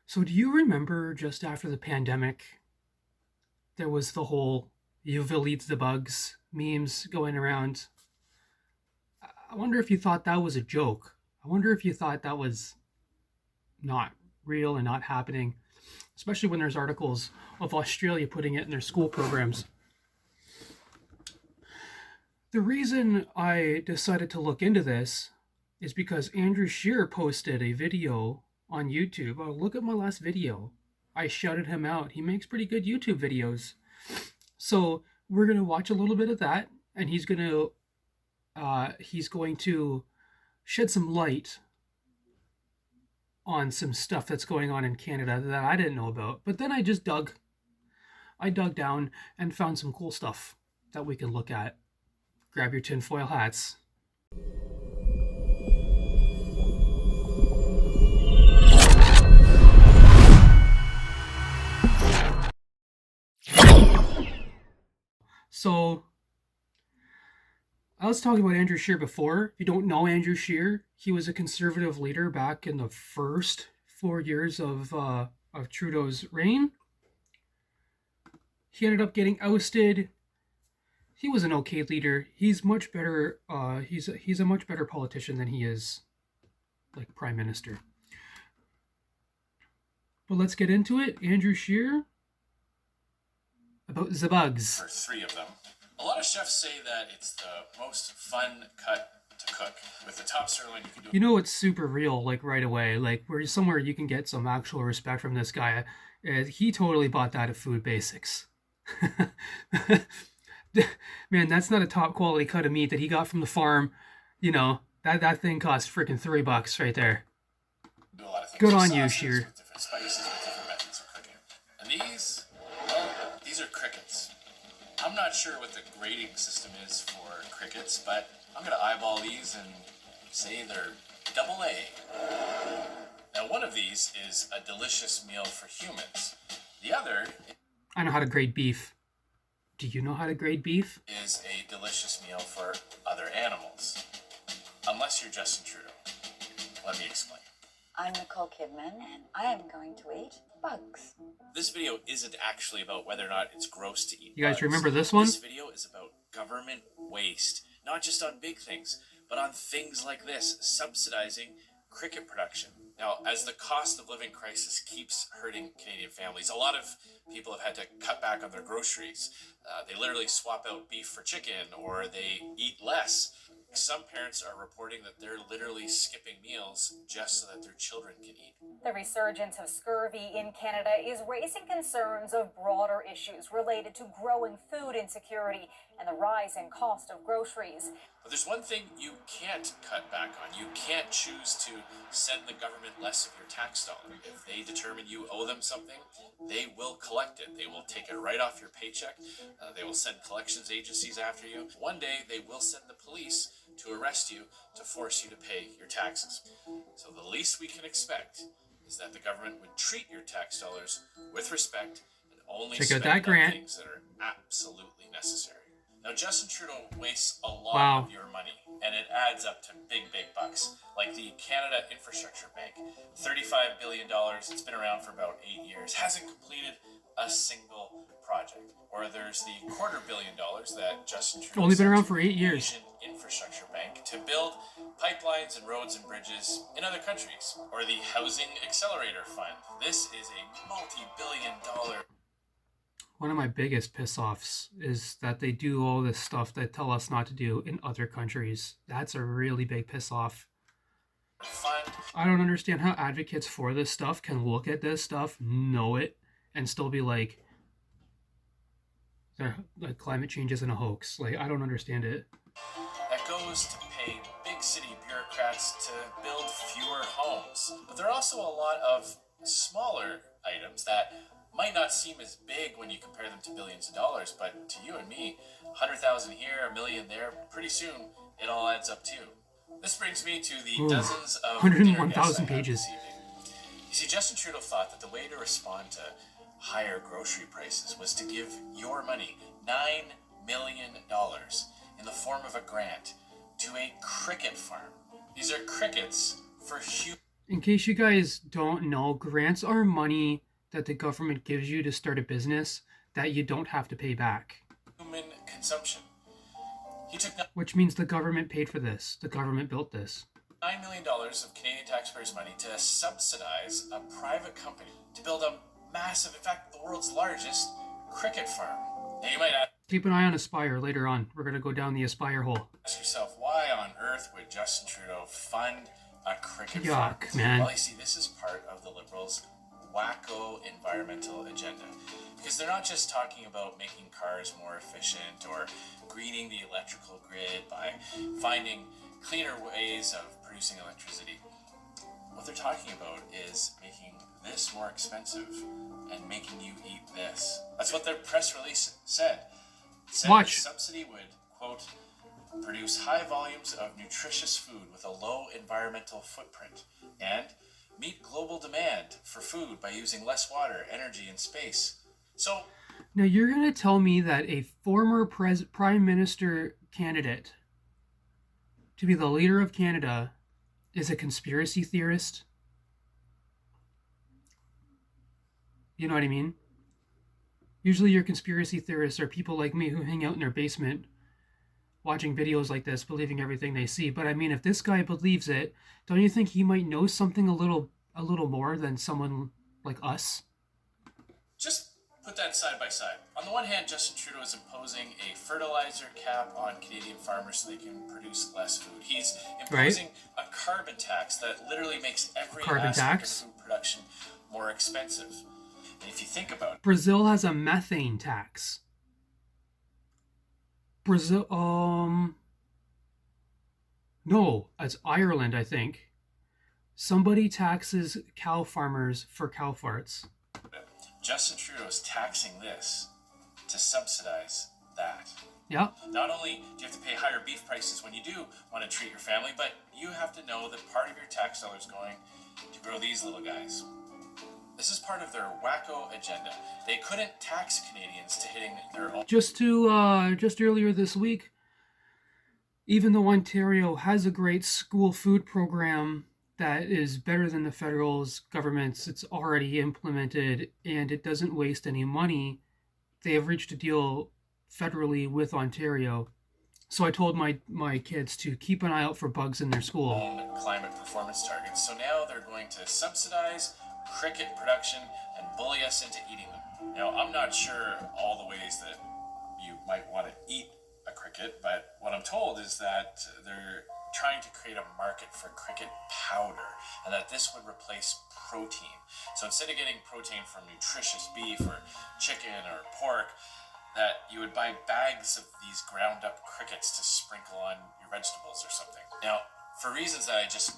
So, do you remember just after the pandemic, there was the whole "you will eat the bugs" memes going around? I wonder if you thought that was a joke. I wonder if you thought that was not real and not happening, especially when there's articles of Australia putting it in their school programs. The reason I decided to look into this is because Andrew Shear posted a video on YouTube. Oh, look at my last video. I shouted him out. He makes pretty good YouTube videos. So we're gonna watch a little bit of that, and he's going to shed some light on some stuff that's going on in Canada that I didn't know about. But then I dug down and found some cool stuff that we can look at. Grab your tinfoil hats. So I was talking about Andrew Scheer before. If you don't know Andrew Scheer, he was a conservative leader back in the first 4 years of Trudeau's reign. He ended up getting ousted. He was an okay leader. He's much better. He's a much better politician than he is like prime minister. But let's get into it. Andrew Scheer about the bugs. For three of them. A lot of chefs say that it's the most fun cut to cook. With the top sirloin, you can do. You know, it's super real, like right away. Like where somewhere you can get some actual respect from this guy. He totally bought that at Food Basics. Man, that's not a top quality cut of meat that he got from the farm. You know, that thing cost freaking $3 right there. Do a lot of things Good with on you, sauces, Sheer. with different spices, with different methods of cooking. And these, well, these are crickets. I'm not sure what the grading system is for crickets, but I'm gonna eyeball these and say they're double A. Now, one of these is a delicious meal for humans. The other I know how to grade beef. Do you know how to grade beef? is a delicious meal for other animals. Unless you're Justin Trudeau. Let me explain. I'm Nicole Kidman, and I am going to eat bugs. This video isn't actually about whether or not it's gross to eat You guys bugs. remember this one? This video is about government waste, not just on big things, but on things like this, subsidizing cricket production. Now, as the cost of living crisis keeps hurting Canadian families, a lot of people have had to cut back on their groceries. They literally swap out beef for chicken, or they eat less. Some parents are reporting that they're literally skipping meals just so that their children can eat. The resurgence of scurvy in Canada is raising concerns of broader issues related to growing food insecurity and the rise in cost of groceries. But there's one thing you can't cut back on. You can't choose to send the government less of your tax dollar. If they determine you owe them something, they will collect it. They will take it right off your paycheck. They will send collections agencies after you. One day, they will send the police to arrest you to force you to pay your taxes. So the least we can expect is that the government would treat your tax dollars with respect and only Check out spend that on grant. things that are absolutely necessary. Now, Justin Trudeau wastes a lot Wow. of your money, and it adds up to big, big bucks, like the Canada Infrastructure Bank, $35 billion. It's been around for about 8 years, hasn't completed a single project. Or there's the $250 million that Justin Trudeau Only been sent around to for the 8 years. Asian Infrastructure Bank to build pipelines and roads and bridges in other countries. Or the Housing Accelerator Fund. This is a multi-billion-dollar. One of my biggest piss-offs is that they do all this stuff that tell us not to do in other countries. That's a really big piss-off. fund. I don't understand how advocates for this stuff can look at this stuff, know it, and still be like climate change isn't a hoax. Like, I don't understand it. That goes to pay big city bureaucrats to build fewer homes. But there are also a lot of smaller items that might not seem as big when you compare them to billions of dollars, but to you and me, 100,000 here, a million there, pretty soon it all adds up too. This brings me to the Ooh, dozens of 101,000 dinner guests I had pages. this evening. You see, Justin Trudeau thought that the way to respond to higher grocery prices was to give your money, $9 million, in the form of a grant to a cricket farm. These are crickets for human. In case you guys don't know, grants are money that the government gives you to start a business that you don't have to pay back. Human consumption. He took Which means the government paid for this. The government built this. $9 million of Canadian taxpayers' money to subsidize a private company to build a massive, in fact, the world's largest cricket farm. Now you might Keep an eye on Aspire later on. We're going to go down the Aspire hole. ask yourself, why on earth would Justin Trudeau fund a cricket Yuck, farm? man. Well, you see, this is part of the Liberals' wacko environmental agenda. Because they're not just talking about making cars more efficient or greening the electrical grid by finding cleaner ways of producing electricity. What they're talking about is making this more expensive and making you eat this. That's what their press release said. It said Watch. the subsidy would, quote, produce high volumes of nutritious food with a low environmental footprint and meet global demand for food by using less water, energy, and space. So, Now you're going to tell me that a former prime minister candidate to be the leader of Canada is a conspiracy theorist? You know what I mean? Usually your conspiracy theorists are people like me who hang out in their basement watching videos like this, believing everything they see. But I mean, if this guy believes it, don't you think he might know something a little more than someone like us? just put that side by side. On the one hand, Justin Trudeau is imposing a fertilizer cap on Canadian farmers so they can produce less food. He's imposing a carbon tax that literally makes every aspect of food production more expensive. And if you think about it, Brazil has a methane tax. Brazil, no, it's Ireland, I think. Somebody taxes cow farmers for cow farts. Justin Trudeau is taxing this to subsidize that. Yeah. Not only do you have to pay higher beef prices when you do want to treat your family, but you have to know that part of your tax dollar is going to grow these little guys. This is part of their wacko agenda. They couldn't tax Canadians to hitting their own. Just earlier this week, even though Ontario has a great school food program that is better than the federal government's, it's already implemented and it doesn't waste any money. They have reached a deal federally with Ontario. So I told my kids to keep an eye out for bugs in their school. Own climate performance targets. So now they're going to subsidize cricket production and bully us into eating them. Now, I'm not sure all the ways that you might want to eat a cricket, but what I'm told is that they're trying to create a market for cricket powder and that this would replace protein. So instead of getting protein from nutritious beef or chicken or pork, that you would buy bags of these ground up crickets to sprinkle on your vegetables or something. Now, for reasons that I just...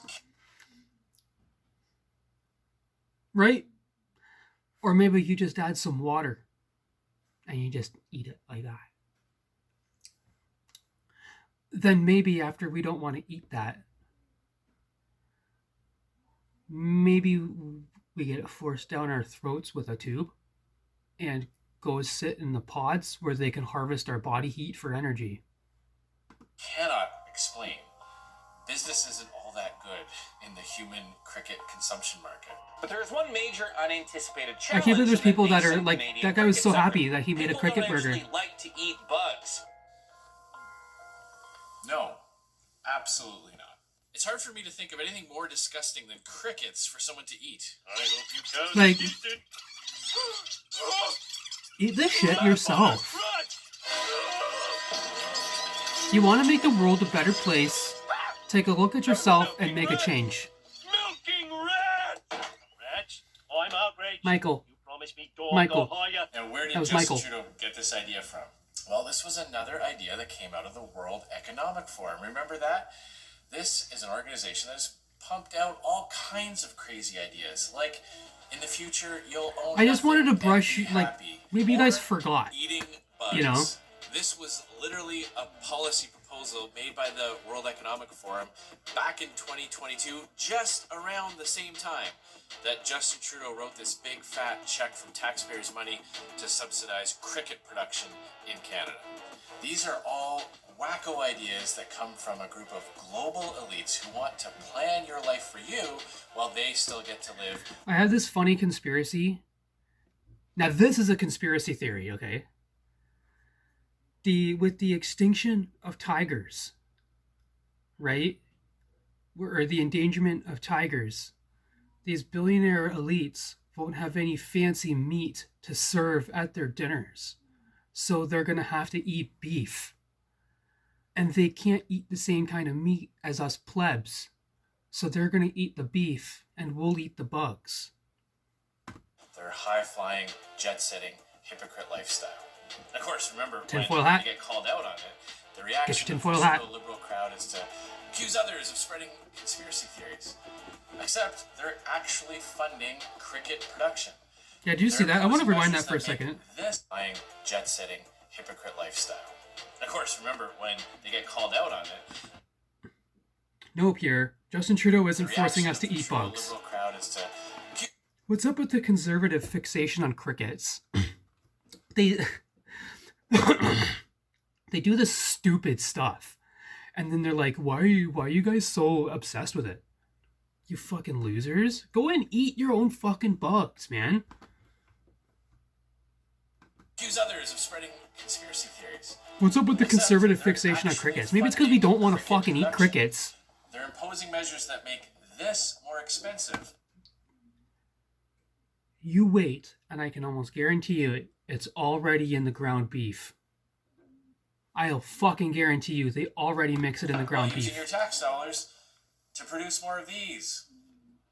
Right? Or maybe you just add some water and you just eat it like that. Then maybe after we don't want to eat that, maybe we get it forced down our throats with a tube and go sit in the pods where they can harvest our body heat for energy. Cannot explain. Business isn't all that good in the human cricket consumption market. But there's one major unanticipated I challenge. can't believe there's people that are nascent like, Canadian that guy was so cricket happy sector. that he made a People cricket don't burger. actually like to eat bugs. No, absolutely not. It's hard for me to think of anything more disgusting than crickets for someone to eat. I hope you can Like, eat it. eat this shit yourself. You want to make the world a better place, take a look at yourself and make a change. Milking rat! Rats, I'm outraged. Michael. You promised me dog Michael. or higher. Now, where did That was Justin Michael. Trudeau get this idea from? Well, this was another idea that came out of the World Economic Forum. Remember that? This is an organization that has pumped out all kinds of crazy ideas. Like, in the future, you'll own I just wanted to nothing and brush, be like, happy. maybe you guys Or forgot. eating bugs. You know? This was literally a policy proposal proposal made by the World Economic Forum back in 2022, just around the same time that Justin Trudeau wrote this big fat check from taxpayers' money to subsidize cricket production in Canada. These are all wacko ideas that come from a group of global elites who want to plan your life for you while they still get to live. I have this funny conspiracy. Now, this is a conspiracy theory, okay? With the extinction of tigers, right? Or the endangerment of tigers, these billionaire elites won't have any fancy meat to serve at their dinners. So they're going to have to eat beef. And they can't eat the same kind of meat as us plebs. So they're going to eat the beef and we'll eat the bugs. Their high-flying, jet-setting, hypocrite lifestyle. And of course, remember, tinfoil when hat. they get called out on it, the reaction of the liberal crowd is to accuse others of spreading conspiracy theories. Except they're actually funding cricket production. Yeah, do you see that? I want to rewind that for a second. This flying, jet-setting, hypocrite lifestyle. And of course, remember, when they get called out on it... No, Pierre. Justin Trudeau isn't forcing us to eat bugs. Liberal crowd is to... What's up with the conservative fixation on crickets? They do this stupid stuff, and then they're like, why are you guys so obsessed with it? You fucking losers. Go and eat your own fucking bugs, man. Accuse others of spreading conspiracy theories. What's up with the conservative fixation on crickets? Maybe it's because we don't want to fucking eat crickets. They're imposing measures that make this more expensive. You wait, and I can almost guarantee you it's already in the ground beef. I'll fucking guarantee you they already mix it in the ground beef. Using your tax dollars to produce more of these.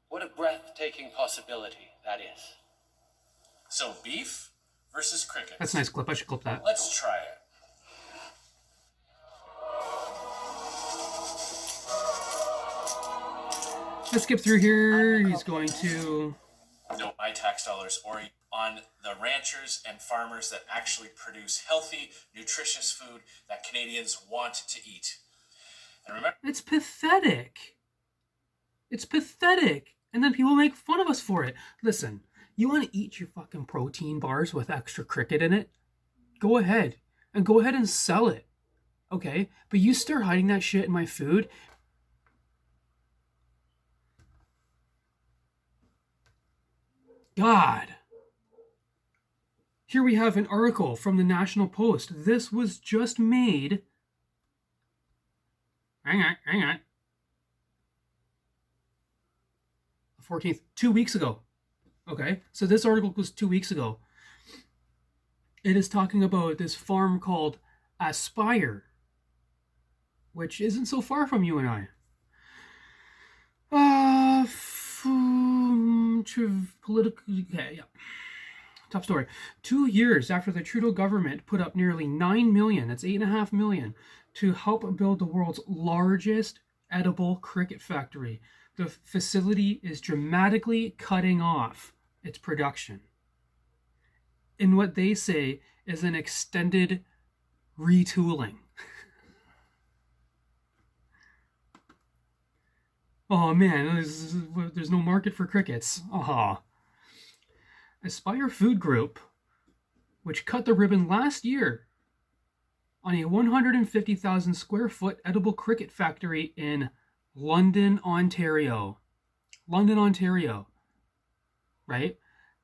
What a breathtaking possibility that is. So beef versus cricket. That's a nice clip. I should clip that. Let's try it. Let's skip through here. He's going to... No, my tax dollars or on the ranchers and farmers that actually produce healthy, nutritious food that Canadians want to eat. And remember, it's pathetic. It's pathetic. And then people make fun of us for it. Listen, you want to eat your fucking protein bars with extra cricket in it? Go ahead. And go ahead and sell it. Okay? But you start hiding that shit in my food. God. Here we have an article from the National Post. This was just made... Hang on. The 14th, 2 weeks ago. Okay, so this article was 2 weeks ago. It is talking about this farm called Aspire, which isn't so far from you and I. Okay, yeah. Top story. 2 years after the Trudeau government put up nearly 9 million, that's 8.5 million, to help build the world's largest edible cricket factory, the facility is dramatically cutting off its production in what they say is an extended retooling. Oh man, there's no market for crickets. Aha. Aspire Food Group, which cut the ribbon last year on a 150,000 square foot edible cricket factory in London, Ontario. London, Ontario. Right?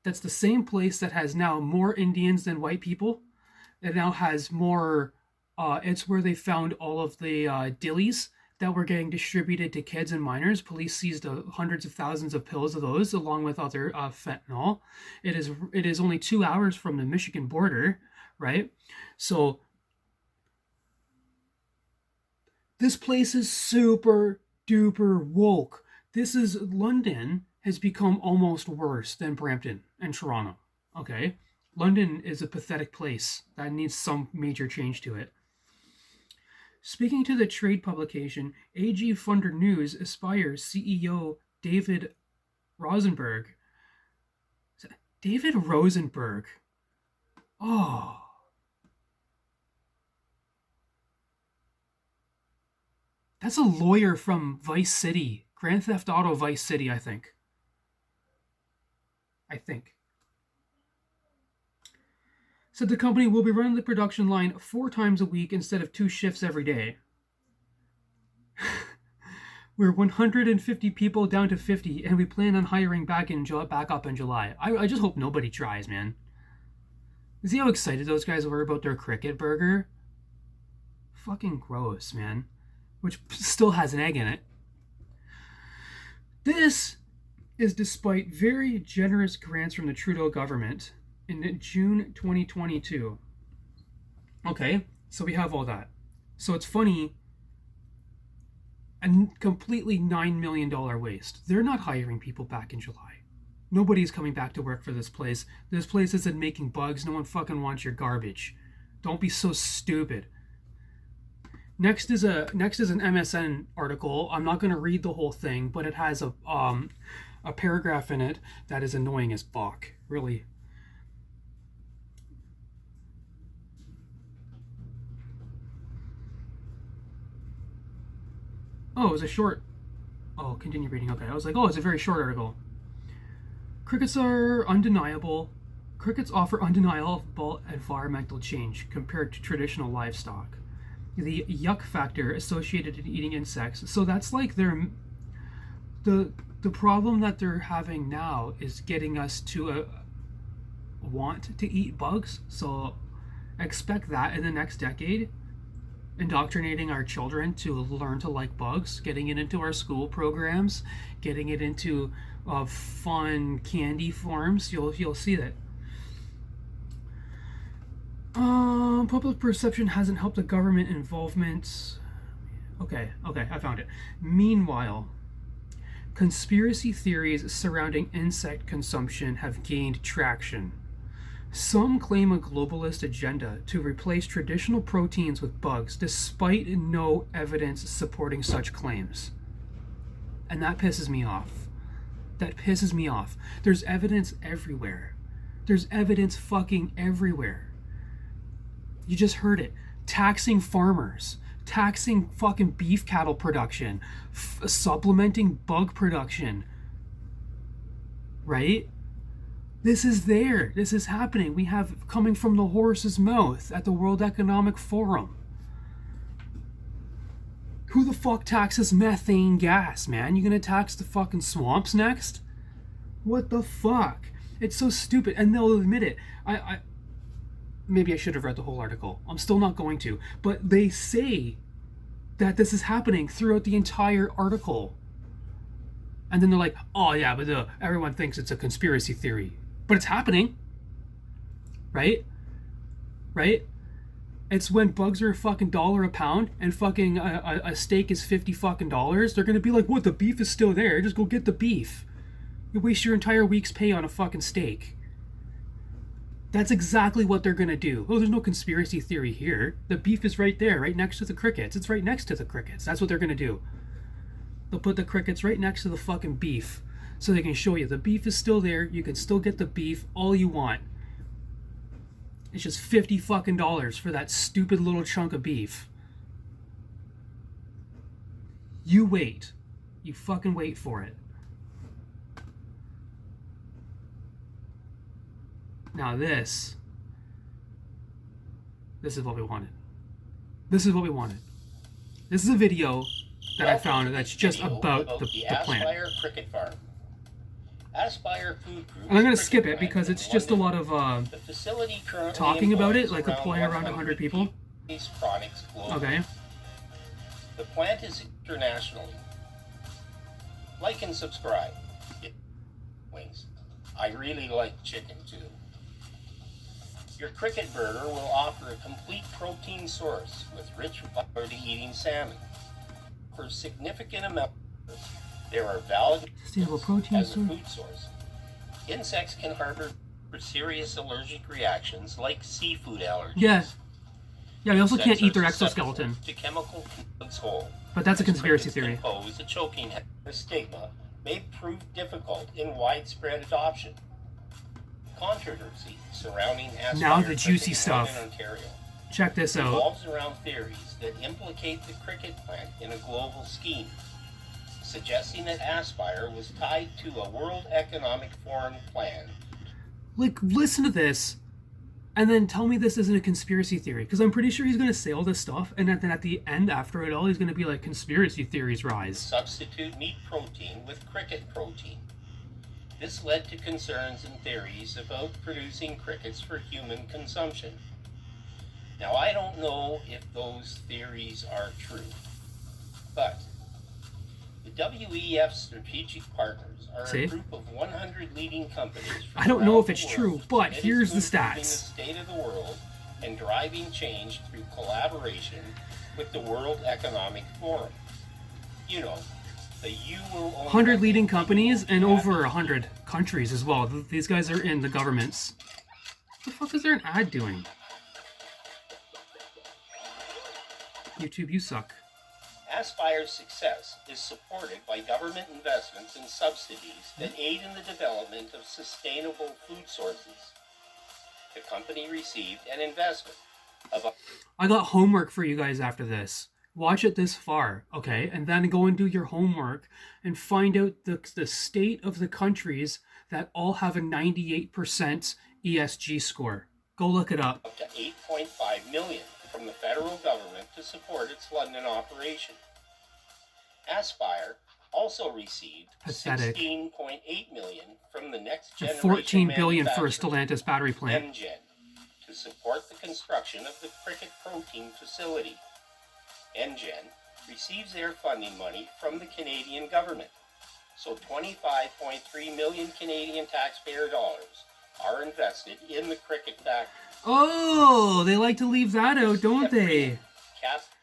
That's the same place that has now more Indians than white people. It now has more, it's where they found all of the dillies that were getting distributed to kids and minors. Police seized hundreds of thousands of pills of those, along with other fentanyl. It is only 2 hours from the Michigan border, right? So this place is super duper woke. London has become almost worse than Brampton and Toronto. Okay, London is a pathetic place that needs some major change to it. Speaking to the trade publication AG Funder News, Aspire CEO David Rosenberg. David Rosenberg. Oh. That's a lawyer from Vice City. Grand Theft Auto Vice City, I think. Said the company will be running the production line 4 times a week instead of 2 shifts every day. We're 150 people down to 50, and we plan on hiring back up in July. I just hope nobody tries, man. See how excited those guys were about their cricket burger? Fucking gross, man. Which still has an egg in it. This is despite very generous grants from the Trudeau government in June 2022. Okay, so we have all that. So it's funny, a completely $9 million waste. They're not hiring people back in July. Nobody's coming back to work for this place. This place isn't making bugs. No one fucking wants your garbage. Don't be so stupid. Next is an MSN article. I'm not going to read the whole thing, but it has a paragraph in it that is annoying as fuck. Really. Oh, it was a short. Oh, continue reading. Okay, I was like, oh, it's a very short article. Crickets are undeniable. Crickets offer undeniable environmental change compared to traditional livestock. The yuck factor associated in eating insects. So that's like the problem that they're having now is getting us to want to eat bugs. So expect that in the next decade. Indoctrinating our children to learn to like bugs, getting it into our school programs, getting it into fun candy forms. You'll see that. Public perception hasn't helped the government involvement. Okay, I found it. Meanwhile, conspiracy theories surrounding insect consumption have gained traction. Some claim a globalist agenda to replace traditional proteins with bugs, despite no evidence supporting such claims. And that pisses me off. There's evidence everywhere. There's evidence fucking everywhere. You just heard it. Taxing farmers. Taxing fucking beef cattle production. Supplementing bug production. Right? This is there. This is happening. We have coming from the horse's mouth at the World Economic Forum. Who the fuck taxes methane gas, man? You gonna tax the fucking swamps next? What the fuck? It's so stupid. And they'll admit it. Maybe I should have read the whole article. I'm still not going to. But they say that this is happening throughout the entire article. And then they're like, oh yeah, but everyone thinks it's a conspiracy theory. But it's happening. Right? It's when bugs are a fucking $1 a pound and fucking a steak is $50 fucking dollars. They're gonna be like, what, the beef is still there. Just go get the beef. You waste your entire week's pay on a fucking steak. That's exactly what they're gonna do. Oh, there's no conspiracy theory here. The beef is right there, right next to the crickets. It's right next to the crickets. That's what they're gonna do. They'll put the crickets right next to the fucking beef so they can show you the beef is still there. You can still get the beef all you want. It's just $50 fucking dollars for that stupid little chunk of beef. You wait. You fucking wait for it. Now this is what we wanted. This is a video that I found that's just about the plant. Aspire Cricket Farm. Aspire Food Group. And I'm going to skip it because it's just a lot of the facility talking about it, like applying around 100 people. Okay. The plant is internationally. Like and subscribe. Wings. I really like chicken too. Your cricket burger will offer a complete protein source with rich variety-eating salmon. For a significant amount, there are valuable protein as a food source. Insects can harbor serious allergic reactions like seafood allergies. Yeah, they also Insects can't eat are their susceptible exoskeleton. to chemical bugs whole. But that's a As conspiracy crickets theory. Impose a choking hazard. The stigma may prove difficult in widespread adoption. Controversy surrounding Aspire Now the juicy Cricket stuff. in Ontario. Check this out. revolves around theories that implicate the cricket plant in a global scheme, suggesting that Aspire was tied to a World Economic Forum plan. Like, listen to this, and then tell me this isn't a conspiracy theory, because I'm pretty sure he's going to say all this stuff, and then at the end, after it all, he's going to be like, conspiracy theories rise. Substitute meat protein with cricket protein. This led to concerns and theories about producing crickets for human consumption. Now, I don't know if those theories are true, but the WEF strategic partners are a group of 100 leading companies from I don't know if it's around the true, world but committed here's to the improving stats. The state of the world and driving change through collaboration with the World Economic Forum. You know, the you will own 100 leading companies and over 100 countries as well. These guys are in the governments. What the fuck is there an ad doing? YouTube, you suck. Aspire's success is supported by government investments and subsidies that aid in the development of sustainable food sources. The company received an investment of I got homework for you guys after this. Watch it this far, okay? And then go and do your homework and find out the state of the countries that all have a 98% ESG score. Go look it up. up to $8.5 million from the federal government to support its London operation. Aspire also received Pathetic. $16.8 million from the next And generation $14 billion for a manufacturer, Stellantis battery plant. Engen, to support the construction of the cricket protein facility. Engen receives their funding money from the Canadian government, so 25.3 million Canadian taxpayer dollars are invested in the cricket factory. Oh, they like to leave that out, don't they?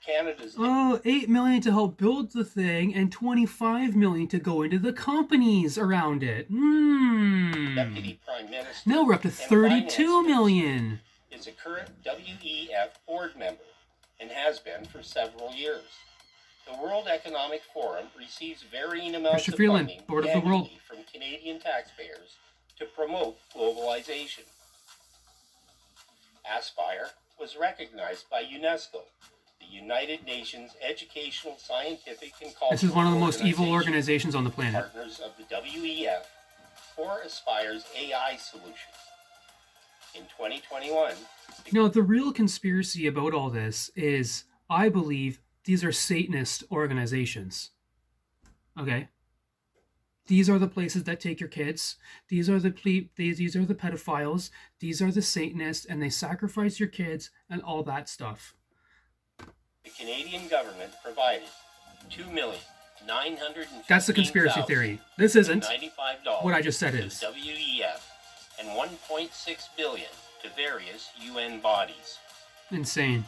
Canada's Oh, $8 million to help build the thing and $25 million to go into the companies around it. Deputy Prime Minister Now we're up to and $32 Finance million. is a current WEF board member and has been for several years. The World Economic Forum receives varying amounts Mr. of Freeland, funding Board of the World. annually from Canadian taxpayers to promote globalization. Aspire was recognized by UNESCO, the United Nations Educational, Scientific, and Cultural This is one of the most evil Organization, organizations on the planet. partners of the WEF, for Aspire's AI solution. In 2021, Now, the real conspiracy about all this is, I believe, these are Satanist organizations. Okay? These are the places that take your kids. These are the pedophiles. These are the Satanists, and they sacrifice your kids and all that stuff. the Canadian government provided $2,915,095 That's the conspiracy theory. This isn't. What I just said to is. the WEF and $1.6 billion to various UN bodies. Insane.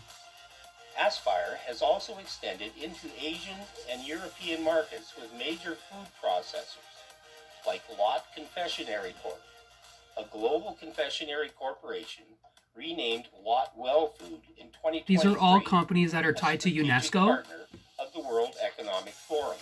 Aspire has also extended into Asian and European markets with major food processors like Lot Confectionery Corp., a global confectionery corporation renamed Lot Well Food in 2023. These are all companies that are tied to a strategic UNESCO. partner of the World Economic Forum.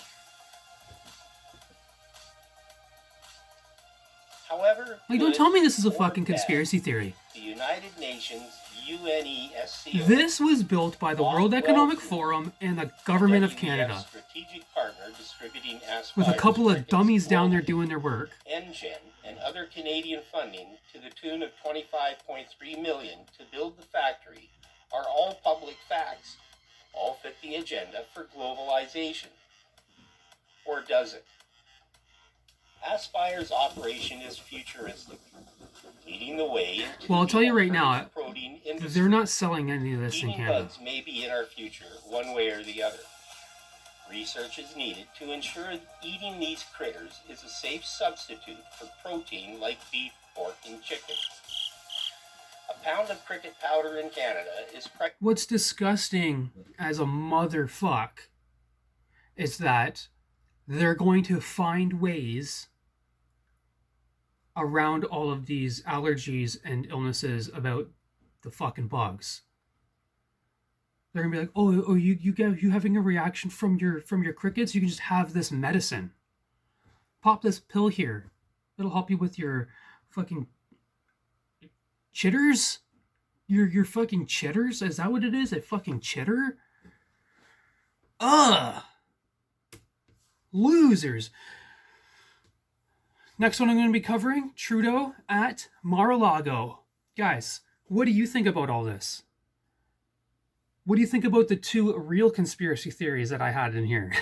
However, Like, don't good tell me this is a or fucking bad, conspiracy theory. the United Nations UNESCO. This was built by the World Economic Forum and the Government of WEF Canada. strategic partner distributing With a Aspire's couple of crickets dummies down there globally. doing their work. Engen and other Canadian funding to the tune of $25.3 million to build the factory are all public facts. All fit the agenda for globalization. Or does it? Aspire's operation is futuristic, leading the way into Well, I'll tell you right the now, alternative protein industry. They're not selling any of this in Eating Canada. bugs may be in our future, one way or the other. Research is needed to ensure eating these critters is a safe substitute for protein like beef, pork, and chicken. A pound of cricket powder in Canada is What's disgusting as a motherfuck is that they're going to find ways around all of these allergies and illnesses about the fucking bugs. They're gonna be like, oh, you having a reaction from your crickets? You can just have this medicine. Pop this pill here. It'll help you with your fucking chitters. You're fucking chitters? Is that what it is? A fucking chitter? Ugh! Losers. Next one I'm going to be covering, Trudeau at Mar-a-Lago. Guys, what do you think about all this? What do you think about the two real conspiracy theories that I had in here?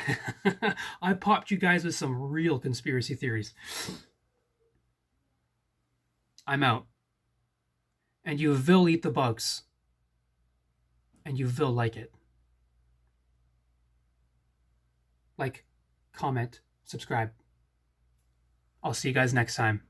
I popped you guys with some real conspiracy theories. I'm out. And you will eat the bugs. And you will like it. Like, comment, subscribe. I'll see you guys next time.